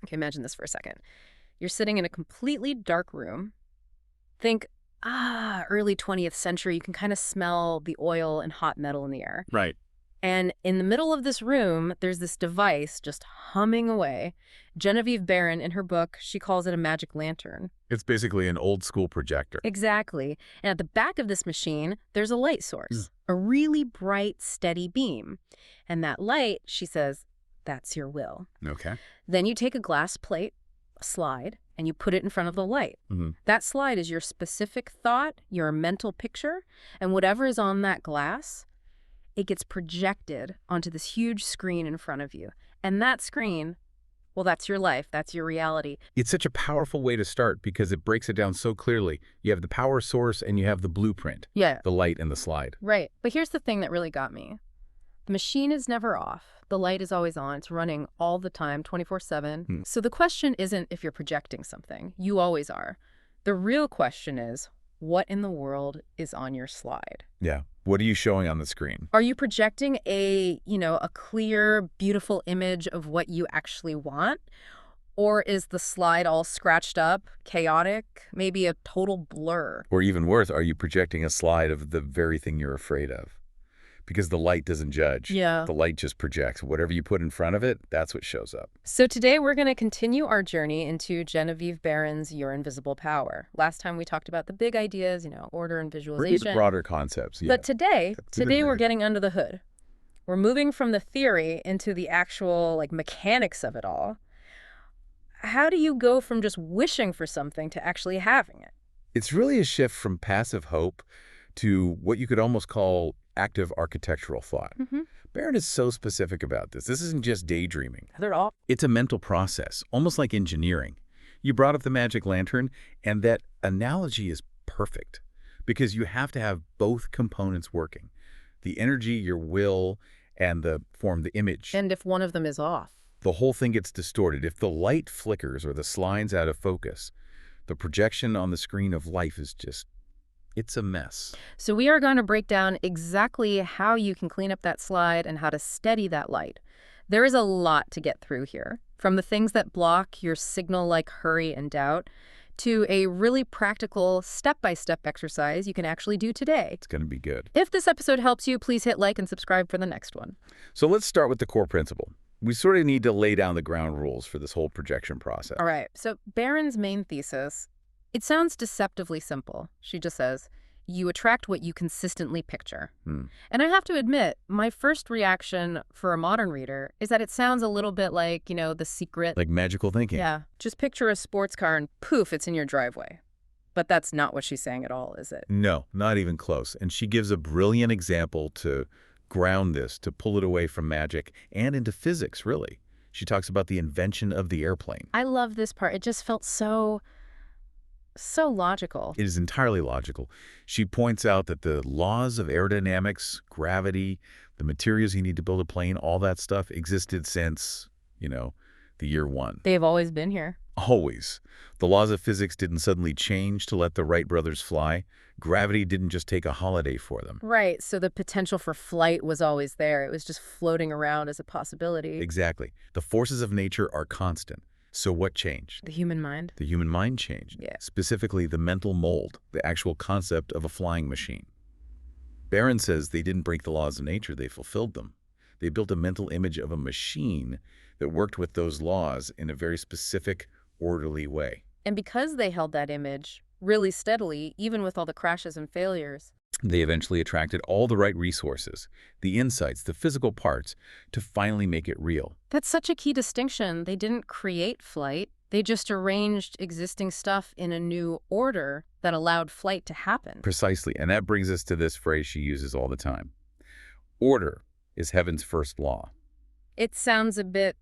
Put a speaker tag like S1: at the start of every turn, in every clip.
S1: Okay, imagine this for a second. You're sitting in a completely dark room. Think, early 20th century. You can kind of smell the oil and hot metal in the air.
S2: Right.
S1: And in the middle of this room, there's this device just humming away. Genevieve Barron, in her book, she calls it a magic lantern.
S2: It's basically an old school projector.
S1: Exactly. And at the back of this machine, there's a light source, a really bright, steady beam. And that light, she says, that's your will.
S2: Okay.
S1: Then you take a glass plate, a slide, and you put it in front of the light. That slide is your specific thought, your mental picture, and whatever is on that glass, it gets projected onto this huge screen in front of you. And that screen, well, that's your life. That's your reality.
S2: It's such a powerful way to start because it breaks it down so clearly. You have the power source and you have the blueprint.
S1: Yeah.
S2: The light and the slide.
S1: Right. But here's the thing that really got me. The machine is never off. The light is always on. It's running all the time, 24/7. So the question isn't if you're projecting something. You always are. The real question is, what in the world is on your slide?
S2: Yeah. What are you showing on the screen?
S1: Are you projecting a clear, beautiful image of what you actually want? Or is the slide all scratched up, chaotic, maybe a total blur?
S2: Or even worse, are you projecting a slide of the very thing you're afraid of? Because the light doesn't judge.
S1: Yeah.
S2: The light just projects. Whatever you put in front of it, that's what shows up.
S1: So today we're going to continue our journey into Genevieve Barron's Your Invisible Power. Last time we talked about the big ideas, order and visualization.
S2: Really broader concepts, yeah.
S1: But today we're getting under the hood. We're moving from the theory into the actual mechanics of it all. How do you go from just wishing for something to actually having it?
S2: It's really a shift from passive hope to what you could almost call active architectural thought. Barron is so specific about this. This isn't just daydreaming.
S1: They're all.
S2: It's a mental process, almost like engineering. You brought up the magic lantern, and that analogy is perfect because you have to have both components working. The energy, your will, and the image.
S1: And if one of them is off?
S2: The whole thing gets distorted. If the light flickers or the slide's out of focus, the projection on the screen of life is it's a mess.
S1: So we are going to break down exactly how you can clean up that slide and how to steady that light. There is a lot to get through here, from the things that block your signal like hurry and doubt to a really practical step-by-step exercise you can actually do today.
S2: It's going to be good.
S1: If this episode helps you, please hit like and subscribe for the next one.
S2: So let's start with the core principle. We sort of need to lay down the ground rules for this whole projection process.
S1: All right. So Barron's main thesis, it sounds deceptively simple. She just says, you attract what you consistently picture. And I have to admit, my first reaction for a modern reader is that it sounds a little bit like, The Secret.
S2: Like magical thinking.
S1: Yeah. Just picture a sports car and poof, it's in your driveway. But that's not what she's saying at all, is it?
S2: No, not even close. And she gives a brilliant example to ground this, to pull it away from magic and into physics, really. She talks about the invention of the airplane.
S1: I love this part. It just felt so logical.
S2: It is entirely logical. She points out that the laws of aerodynamics, gravity, the materials you need to build a plane, all that stuff existed since, the year one.
S1: They've always been here.
S2: Always. The laws of physics didn't suddenly change to let the Wright brothers fly. Gravity didn't just take a holiday for them.
S1: Right, so the potential for flight was always there. It was just floating around as a possibility.
S2: Exactly. The forces of nature are constant. So what changed?
S1: The human mind?
S2: The human mind changed.
S1: Yeah.
S2: Specifically, the mental mold, the actual concept of a flying machine. Barron says they didn't break the laws of nature, they fulfilled them. They built a mental image of a machine that worked with those laws in a very specific, orderly way.
S1: And because they held that image really steadily, even with all the crashes and failures,
S2: they eventually attracted all the right resources, the insights, the physical parts, to finally make it real.
S1: That's such a key distinction. They didn't create flight. They just arranged existing stuff in a new order that allowed flight to happen.
S2: Precisely. And that brings us to this phrase she uses all the time. Order is heaven's first law.
S1: It sounds a bit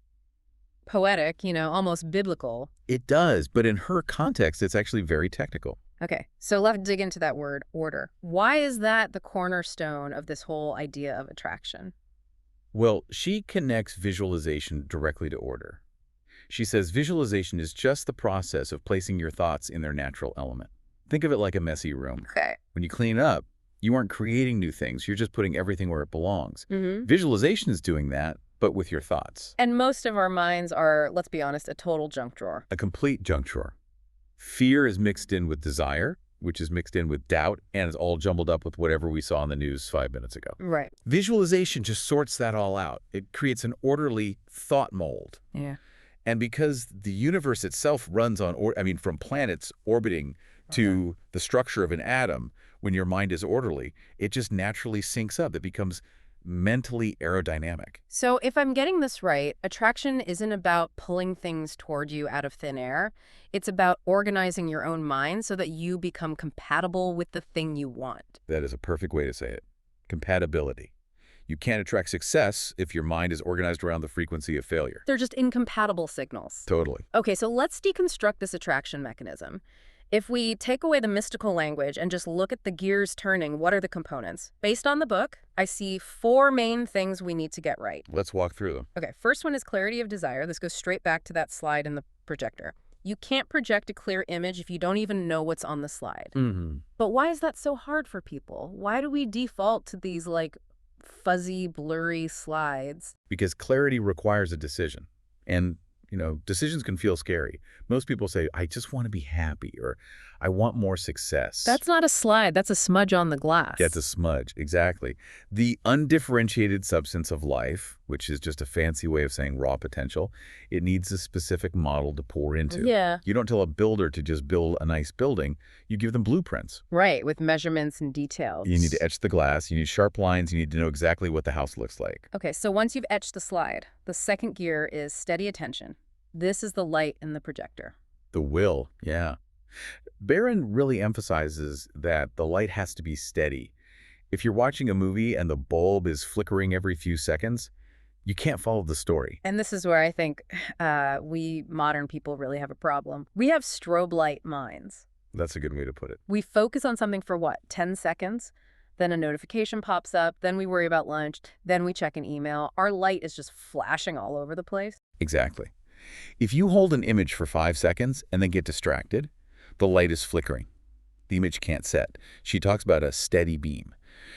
S1: poetic, almost biblical.
S2: It does, but in her context, it's actually very technical.
S1: Okay, so let's dig into that word, order. Why is that the cornerstone of this whole idea of attraction?
S2: Well, she connects visualization directly to order. She says visualization is just the process of placing your thoughts in their natural element. Think of it like a messy room.
S1: Okay.
S2: When you clean it up, you aren't creating new things. You're just putting everything where it belongs.
S1: Mm-hmm.
S2: Visualization is doing that, but with your thoughts.
S1: And most of our minds are, let's be honest, a total junk drawer.
S2: A complete junk drawer. Fear is mixed in with desire, which is mixed in with doubt, and is all jumbled up with whatever we saw on the news 5 minutes ago.
S1: Right.
S2: Visualization just sorts that all out. It creates an orderly thought mold.
S1: Yeah.
S2: And because the universe itself runs on, from planets orbiting to the structure of an atom, when your mind is orderly, it just naturally syncs up. It becomes mentally aerodynamic.
S1: So if I'm getting this right, attraction isn't about pulling things toward you out of thin air. It's about organizing your own mind so that you become compatible with the thing you want.
S2: That is a perfect way to say it. Compatibility. You can't attract success if your mind is organized around the frequency of failure.
S1: They're just incompatible signals.
S2: Totally.
S1: Okay, so let's deconstruct this attraction mechanism. If we take away the mystical language and just look at the gears turning, what are the components? Based on the book, I see 4 main things we need to get right.
S2: Let's walk through them.
S1: Okay, first one is clarity of desire. This goes straight back to that slide in the projector. You can't project a clear image if you don't even know what's on the slide. But why is that so hard for people? Why do we default to these, fuzzy, blurry slides?
S2: Because clarity requires a decision. And decisions can feel scary. Most people say, I just want to be happy, or I want more success.
S1: That's not a slide. That's a smudge on the glass.
S2: That's a smudge, exactly. The undifferentiated substance of life, which is just a fancy way of saying raw potential, it needs a specific model to pour into.
S1: Yeah.
S2: You don't tell a builder to just build a nice building. You give them blueprints.
S1: Right, with measurements and details.
S2: You need to etch the glass. You need sharp lines. You need to know exactly what the house looks like.
S1: Okay, so once you've etched the slide, the second gear is steady attention. This is the light in the projector.
S2: The will, yeah. Barron really emphasizes that the light has to be steady. If you're watching a movie and the bulb is flickering every few seconds, you can't follow the story.
S1: And this is where I think we modern people really have a problem. We have strobe light minds.
S2: That's a good way to put it.
S1: We focus on something for 10 seconds? Then a notification pops up, then we worry about lunch, then we check an email. Our light is just flashing all over the place.
S2: Exactly. If you hold an image for 5 seconds and then get distracted, the light is flickering. The image can't set. She talks about a steady beam.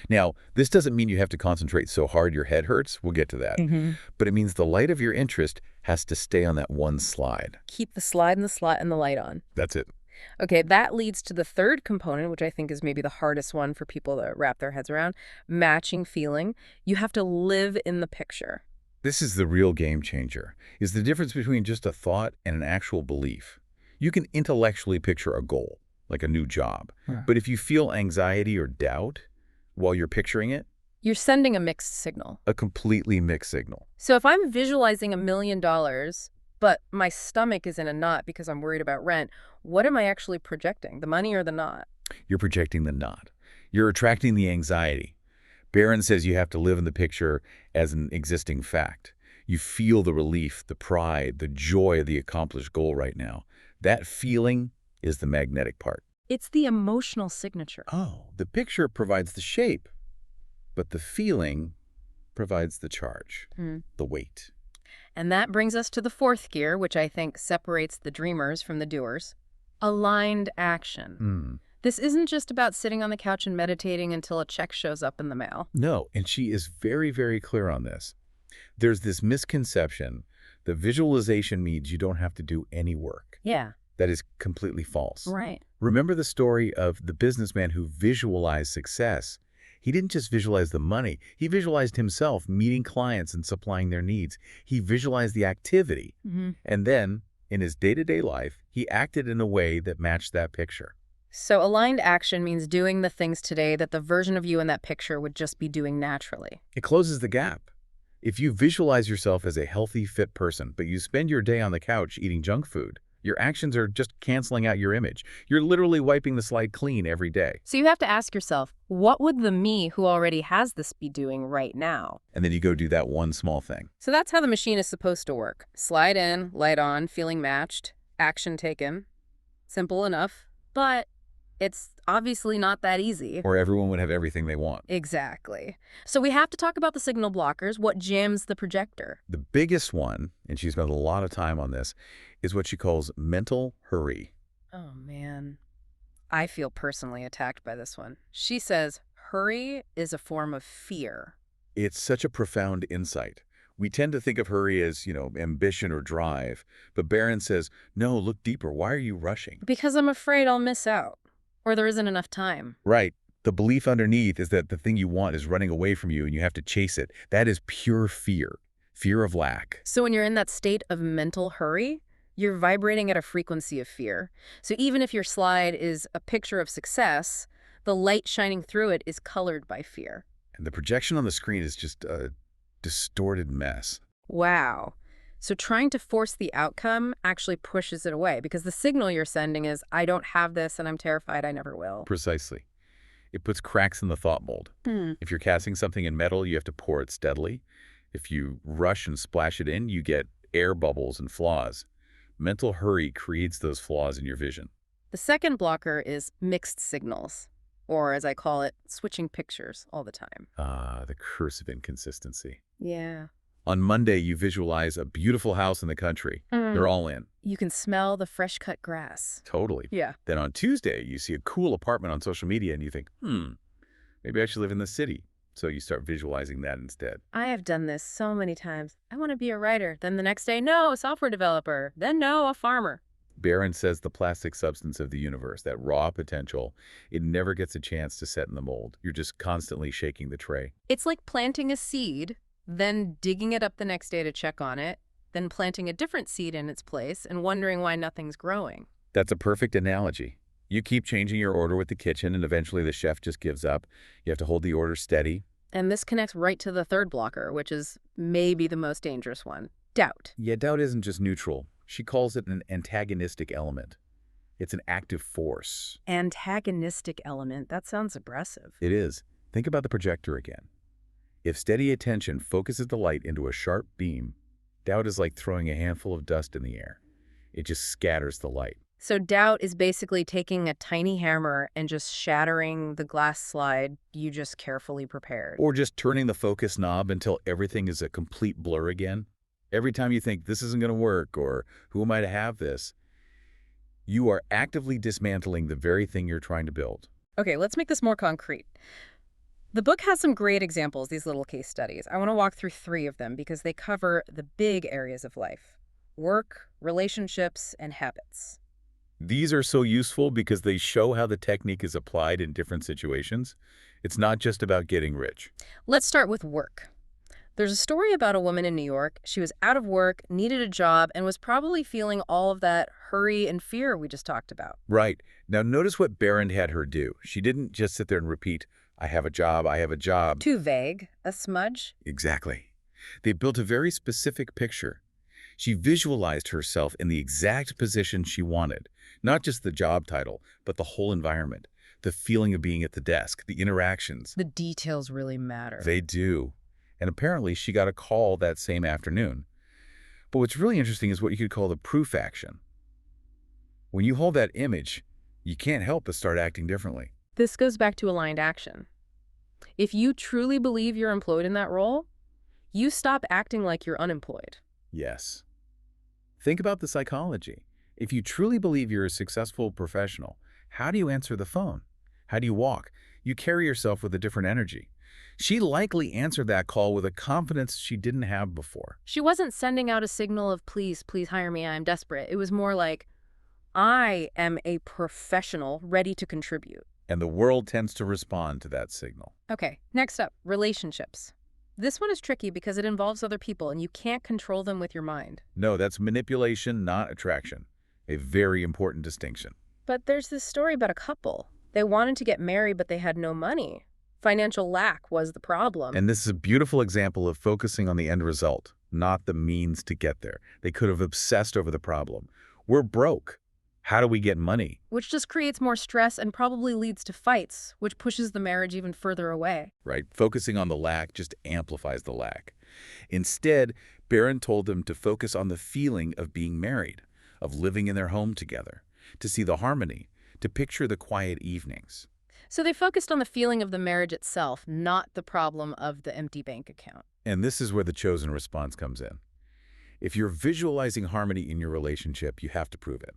S2: Now, this doesn't mean you have to concentrate so hard your head hurts. We'll get to that. But it means the light of your interest has to stay on that one slide.
S1: Keep the slide in the slot and the light on.
S2: That's it.
S1: Okay, that leads to the third component, which I think is maybe the hardest one for people to wrap their heads around, matching feeling. You have to live in the picture.
S2: This is the real game changer, is the difference between just a thought and an actual belief. You can intellectually picture a goal, like a new job. But if you feel anxiety or doubt while you're picturing it,
S1: you're sending a mixed signal.
S2: A completely mixed signal.
S1: So if I'm visualizing $1 million, but my stomach is in a knot because I'm worried about rent, what am I actually projecting, the money or the knot?
S2: You're projecting the knot. You're attracting the anxiety. Barron says you have to live in the picture as an existing fact. You feel the relief, the pride, the joy of the accomplished goal right now. That feeling is the magnetic part.
S1: It's the emotional signature.
S2: Oh, the picture provides the shape, but the feeling provides the charge, the weight.
S1: And that brings us to the fourth gear, which I think separates the dreamers from the doers. Aligned action. This isn't just about sitting on the couch and meditating until a check shows up in the mail.
S2: No, and she is very, very clear on this. There's this misconception that visualization means you don't have to do any work.
S1: Yeah.
S2: That is completely false.
S1: Right.
S2: Remember the story of the businessman who visualized success. He didn't just visualize the money. He visualized himself meeting clients and supplying their needs. He visualized the activity. And then, in his day-to-day life, he acted in a way that matched that picture.
S1: So aligned action means doing the things today that the version of you in that picture would just be doing naturally.
S2: It closes the gap. If you visualize yourself as a healthy, fit person, but you spend your day on the couch eating junk food, your actions are just canceling out your image. You're literally wiping the slide clean every day.
S1: So you have to ask yourself, what would the me who already has this be doing right now?
S2: And then you go do that one small thing.
S1: So that's how the machine is supposed to work. Slide in, light on, feeling matched, action taken. Simple enough, but it's obviously not that easy.
S2: Or everyone would have everything they want.
S1: Exactly. So we have to talk about the signal blockers, what jams the projector.
S2: The biggest one, and she spent a lot of time on this, is what she calls mental hurry.
S1: Oh, man. I feel personally attacked by this one. She says hurry is a form of fear.
S2: It's such a profound insight. We tend to think of hurry as, ambition or drive, but Barron says, no, look deeper. Why are you rushing?
S1: Because I'm afraid I'll miss out, or there isn't enough time.
S2: Right. The belief underneath is that the thing you want is running away from you and you have to chase it. That is pure fear, fear of lack.
S1: So when you're in that state of mental hurry, you're vibrating at a frequency of fear. So even if your slide is a picture of success, the light shining through it is colored by fear.
S2: And the projection on the screen is just a distorted mess.
S1: Wow. So trying to force the outcome actually pushes it away because the signal you're sending is, I don't have this and I'm terrified I never will.
S2: Precisely. It puts cracks in the thought mold. If you're casting something in metal, you have to pour it steadily. If you rush and splash it in, you get air bubbles and flaws. Mental hurry creates those flaws in your vision.
S1: The second blocker is mixed signals, or as I call it, switching pictures all the time.
S2: Ah, the curse of inconsistency.
S1: Yeah.
S2: On Monday, you visualize a beautiful house in the country. They're all in.
S1: You can smell the fresh-cut grass.
S2: Totally.
S1: Yeah.
S2: Then on Tuesday, you see a cool apartment on social media and you think, maybe I should live in the city. So you start visualizing that instead.
S1: I have done this so many times. I want to be a writer. Then the next day, no, a software developer. Then no, a farmer.
S2: Barron says the plastic substance of the universe, that raw potential, it never gets a chance to set in the mold. You're just constantly shaking the tray.
S1: It's like planting a seed, then digging it up the next day to check on it, then planting a different seed in its place and wondering why nothing's growing.
S2: That's a perfect analogy. You keep changing your order with the kitchen and eventually the chef just gives up. You have to hold the order steady.
S1: And this connects right to the third blocker, which is maybe the most dangerous one, doubt.
S2: Yeah, doubt isn't just neutral. She calls it an antagonistic element. It's an active force.
S1: Antagonistic element, that sounds aggressive.
S2: It is. Think about the projector again. If steady attention focuses the light into a sharp beam, doubt is like throwing a handful of dust in the air. It just scatters the light.
S1: So doubt is basically taking a tiny hammer and just shattering the glass slide you just carefully prepared.
S2: Or just turning the focus knob until everything is a complete blur again. Every time you think this isn't going to work or who am I to have this, you are actively dismantling the very thing you're trying to build.
S1: Okay, let's make this more concrete. The book has some great examples, these little case studies. I want to walk through 3 of them because they cover the big areas of life: work, relationships, and habits.
S2: These are so useful because they show how the technique is applied in different situations. It's not just about getting rich.
S1: Let's start with work. There's a story about a woman in New York. She was out of work, needed a job, and was probably feeling all of that hurry and fear we just talked about.
S2: Right. Now notice what Barron had her do. She didn't just sit there and repeat, I have a job, I have a job.
S1: Too vague. A smudge.
S2: Exactly. They built a very specific picture. She visualized herself in the exact position she wanted. Not just the job title, but the whole environment. The feeling of being at the desk, the interactions.
S1: The details really matter.
S2: They do. And apparently she got a call that same afternoon. But what's really interesting is what you could call the proof action. When you hold that image, you can't help but start acting differently.
S1: This goes back to aligned action. If you truly believe you're employed in that role, you stop acting like you're unemployed.
S2: Yes. Think about the psychology. If you truly believe you're a successful professional, how do you answer the phone? How do you walk? You carry yourself with a different energy. She likely answered that call with a confidence she didn't have before.
S1: She wasn't sending out a signal of, please hire me, I'm desperate. It was more like, I am a professional ready to contribute.
S2: And the world tends to respond to that signal.
S1: Okay, next up, relationships. This one is tricky because it involves other people and you can't control them with your mind.
S2: No, that's manipulation, not attraction. A very important distinction.
S1: But there's this story about a couple. They wanted to get married, but they had no money. Financial lack was the problem.
S2: And this is a beautiful example of focusing on the end result, not the means to get there. They could have obsessed over the problem. We're broke. How do we get money?
S1: Which just creates more stress and probably leads to fights, which pushes the marriage even further away.
S2: Right. Focusing on the lack just amplifies the lack. Instead, Barron told them to focus on the feeling of being married, of living in their home together, to see the harmony, to picture the quiet evenings.
S1: So they focused on the feeling of the marriage itself, not the problem of the empty bank account.
S2: And this is where the chosen response comes in. If you're visualizing harmony in your relationship, you have to prove it.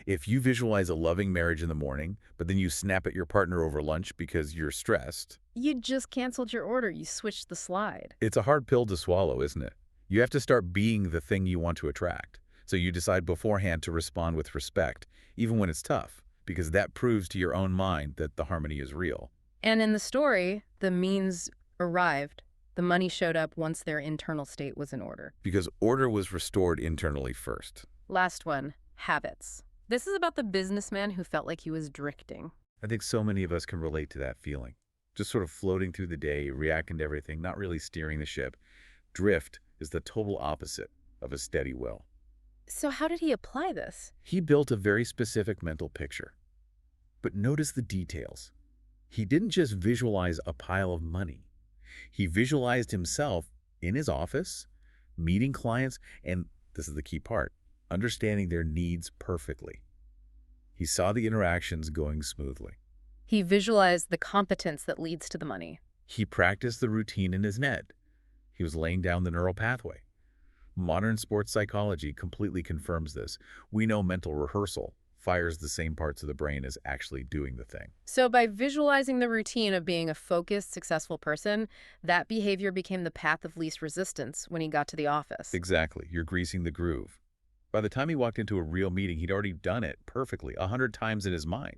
S2: If you visualize a loving marriage in the morning, but then you snap at your partner over lunch because you're stressed,
S1: You just canceled your order. You switched the slide.
S2: it's a hard pill to swallow, isn't it? You have to start being the thing you want to attract. So you decide beforehand to respond with respect, even when it's tough, because that proves to your own mind that the harmony is real.
S1: And in the story, the means arrived. The money showed up once their internal state was in order.
S2: Because order was restored internally first.
S1: Last one, habits. This is about the businessman who felt like he was drifting.
S2: I think so many of us can relate to that feeling. Just sort of floating through the day, reacting to everything, not really steering the ship. Drift is the total opposite of a steady will.
S1: So how did he apply this?
S2: He built a very specific mental picture. But notice the details. He didn't just visualize a pile of money. He visualized himself in his office, meeting clients, and this is the key part, understanding their needs perfectly. He saw the interactions going smoothly.
S1: He visualized the competence that leads to the money.
S2: He practiced the routine in his head. He was laying down the neural pathway. Modern sports psychology completely confirms this. We know mental rehearsal fires the same parts of the brain as actually doing the thing.
S1: So by visualizing the routine of being a focused, successful person, that behavior became the path of least resistance when he got to the office.
S2: Exactly. You're greasing the groove. By the time he walked into a real meeting, he'd already done it perfectly, 100 times in his mind.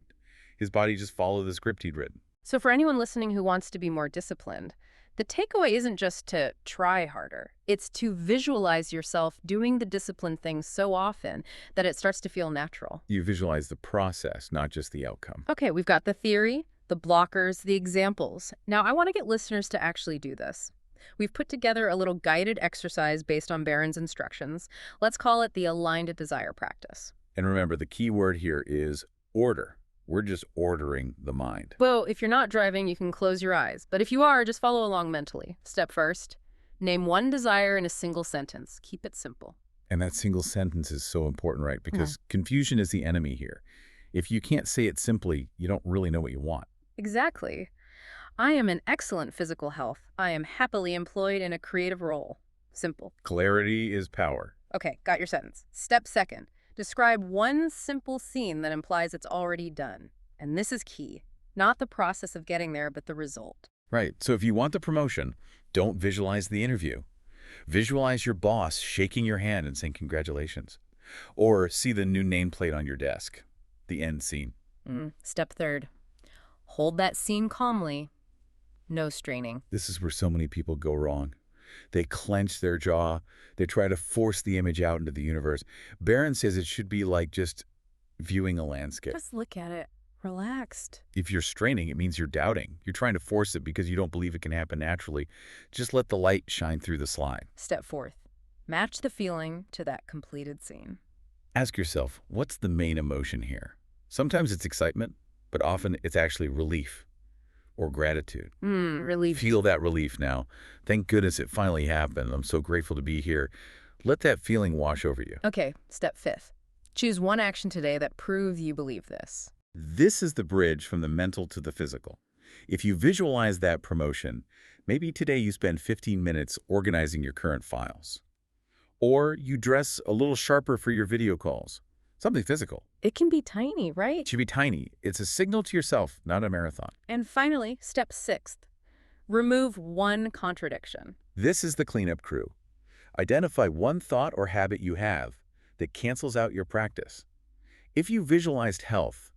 S2: His body just followed the script he'd written.
S1: So for anyone listening who wants to be more disciplined, the takeaway isn't just to try harder. It's to visualize yourself doing the disciplined things so often that it starts to feel natural.
S2: You visualize the process, not just the outcome.
S1: Okay, we've got the theory, the blockers, the examples. Now I want to get listeners to actually do this. We've put together a little guided exercise based on Barron's instructions. Let's call it the Aligned Desire Practice.
S2: And remember, the key word here is order. We're just ordering the mind.
S1: Well, if you're not driving, you can close your eyes. But if you are, just follow along mentally. Step first, name one desire in a single sentence. Keep it simple.
S2: And that single sentence is so important, right? Because confusion is the enemy here. If you can't say it simply, you don't really know what you want.
S1: Exactly. I am in excellent physical health. I am happily employed in a creative role. Simple.
S2: Clarity is power.
S1: Okay, got your sentence. Step second, describe one simple scene that implies it's already done. And this is key. Not the process of getting there, but the result.
S2: Right. So if you want the promotion, don't visualize the interview. Visualize your boss shaking your hand and saying congratulations. Or see the new nameplate on your desk. The end scene.
S1: Step third, hold that scene calmly. No straining.
S2: This is where so many people go wrong. They clench their jaw. They try to force the image out into the universe. Barron says it should be like just viewing a landscape.
S1: Just look at it. Relaxed.
S2: If you're straining, it means you're doubting. You're trying to force it because you don't believe it can happen naturally. Just let the light shine through the slide.
S1: Step fourth, match the feeling to that completed scene.
S2: Ask yourself, what's the main emotion here? Sometimes it's excitement, but often it's actually relief or gratitude.
S1: Relief.
S2: Feel that relief now. Thank goodness it finally happened. I'm so grateful to be here. Let that feeling wash over you.
S1: Okay, step fifth. Choose one action today that proves you believe this.
S2: This is the bridge from the mental to the physical. If you visualize that promotion, maybe today you spend 15 minutes organizing your current files. Or you dress a little sharper for your video calls. Something physical.
S1: It can be tiny,
S2: It
S1: right?
S2: should be tiny. It's a signal to yourself, not a marathon.
S1: And finally, step sixth, remove one contradiction.
S2: This is the cleanup crew. Identify one thought or habit you have that cancels out your practice. If you visualized health,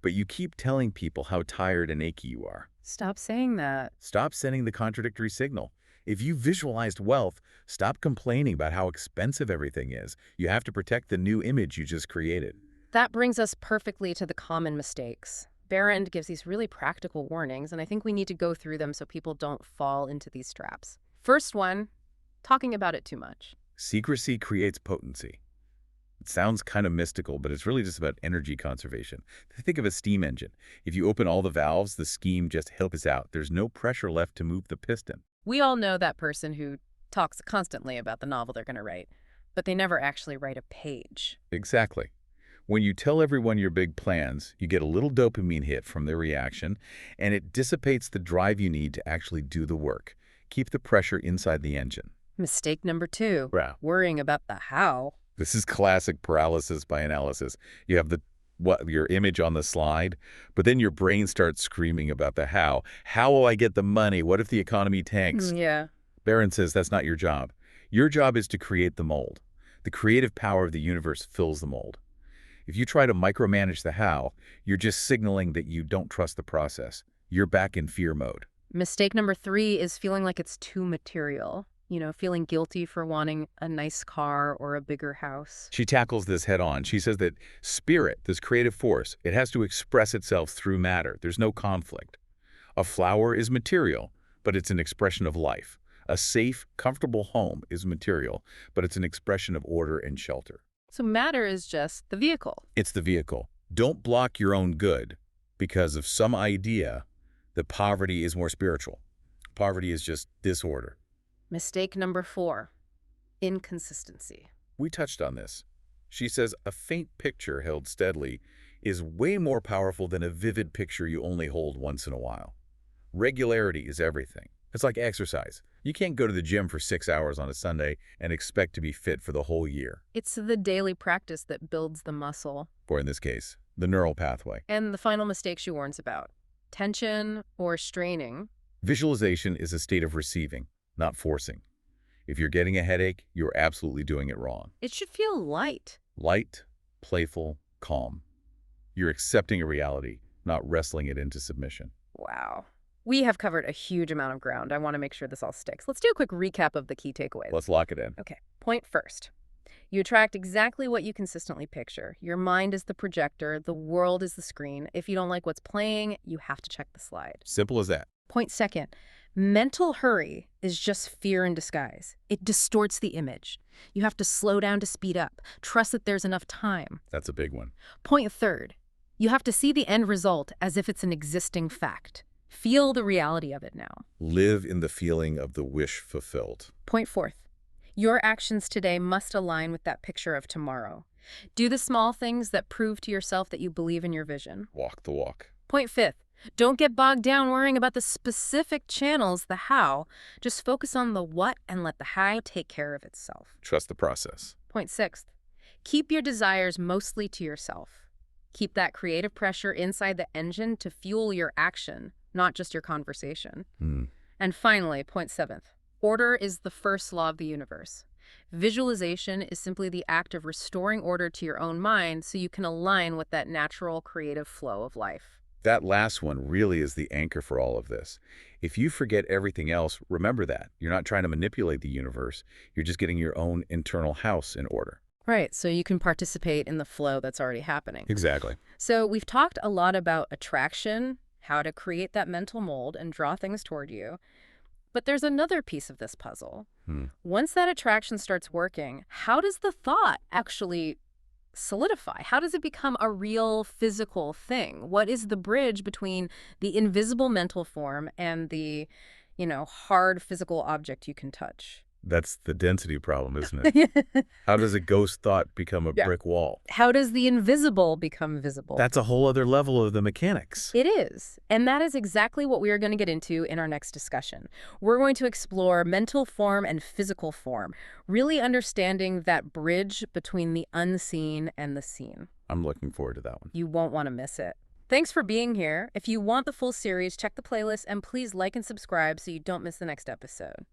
S2: but you keep telling people how tired and achy you are,
S1: Stop saying that.
S2: stop sending the contradictory signal. If you visualized wealth, stop complaining about how expensive everything is. You have to protect the new image you just created.
S1: That brings us perfectly to the common mistakes. Barron gives these really practical warnings, and I think we need to go through them so people don't fall into these traps. First one, talking about it too much.
S2: Secrecy creates potency. It sounds kind of mystical, but it's really just about energy conservation. Think of a steam engine. If you open all the valves, the steam just hills out. There's no pressure left to move the piston.
S1: We all know that person who talks constantly about the novel they're going to write, but they never actually write a page.
S2: Exactly. When you tell everyone your big plans, you get a little dopamine hit from their reaction, and it dissipates the drive you need to actually do the work. Keep the pressure inside the engine.
S1: Mistake number two,
S2: Wow.
S1: worrying about the how.
S2: This is classic paralysis by analysis. You have your image on the slide, but then your brain starts screaming about the how. How will I get the money? What if the economy tanks?
S1: Yeah.
S2: Barron says that's not your job. Your job is to create the mold. The creative power of the universe fills the mold. If you try to micromanage the how, you're just signaling that you don't trust the process. You're back in fear mode.
S1: Mistake number 3 is feeling like it's too material. Feeling guilty for wanting a nice car or a bigger house.
S2: She tackles this head on. She says that spirit, this creative force, it has to express itself through matter. There's no conflict. A flower is material, but it's an expression of life. A safe, comfortable home is material, but it's an expression of order and shelter.
S1: So matter is just the vehicle.
S2: It's the vehicle. Don't block your own good because of some idea that poverty is more spiritual. Poverty is just disorder.
S1: Mistake number 4, inconsistency.
S2: We touched on this. She says a faint picture held steadily is way more powerful than a vivid picture you only hold once in a while. Regularity is everything. It's like exercise. You can't go to the gym for 6 hours on a Sunday and expect to be fit for the whole year.
S1: It's the daily practice that builds the muscle.
S2: Or in this case, the neural pathway.
S1: And the final mistake she warns about, tension or straining.
S2: Visualization is a state of receiving, not forcing. If you're getting a headache, you're absolutely doing it wrong.
S1: It should feel light.
S2: Light, playful, calm. You're accepting a reality, not wrestling it into submission.
S1: Wow. We have covered a huge amount of ground. I want to make sure this all sticks. Let's do a quick recap of the key takeaways.
S2: Let's lock it in.
S1: Okay. Point first. You attract exactly what you consistently picture. Your mind is the projector. The world is the screen. If you don't like what's playing, you have to check the slide.
S2: Simple as that.
S1: Point second. Mental hurry is just fear in disguise. It distorts the image. You have to slow down to speed up. Trust that there's enough time.
S2: That's a big one.
S1: Point third. You have to see the end result as if it's an existing fact. Feel the reality of it now.
S2: Live in the feeling of the wish fulfilled.
S1: Point fourth. Your actions today must align with that picture of tomorrow. Do the small things that prove to yourself that you believe in your vision.
S2: Walk the walk.
S1: Point fifth. Don't get bogged down worrying about the specific channels, the how. Just focus on the what and let the how take care of itself.
S2: Trust the process.
S1: Point sixth. Keep your desires mostly to yourself. Keep that creative pressure inside the engine to fuel your action, not just your conversation. And finally, point seventh. Order is the first law of the universe. Visualization is simply the act of restoring order to your own mind so you can align with that natural creative flow of life.
S2: That last one really is the anchor for all of this. If you forget everything else, remember that. You're not trying to manipulate the universe. You're just getting your own internal house in order.
S1: Right, so you can participate in the flow that's already happening.
S2: Exactly.
S1: So we've talked a lot about attraction, how to create that mental mold and draw things toward you. But there's another piece of this puzzle. Once that attraction starts working, how does the thought actually solidify? How does it become a real physical thing? What is the bridge between the invisible mental form and the, hard physical object you can touch?
S2: That's the density problem, isn't it? How does a ghost thought become a brick wall?
S1: How does the invisible become visible?
S2: That's a whole other level of the mechanics.
S1: It is. And that is exactly what we are going to get into in our next discussion. We're going to explore mental form and physical form, really understanding that bridge between the unseen and the seen.
S2: I'm looking forward to that one.
S1: You won't want to miss it. Thanks for being here. If you want the full series, check the playlist and please like and subscribe so you don't miss the next episode.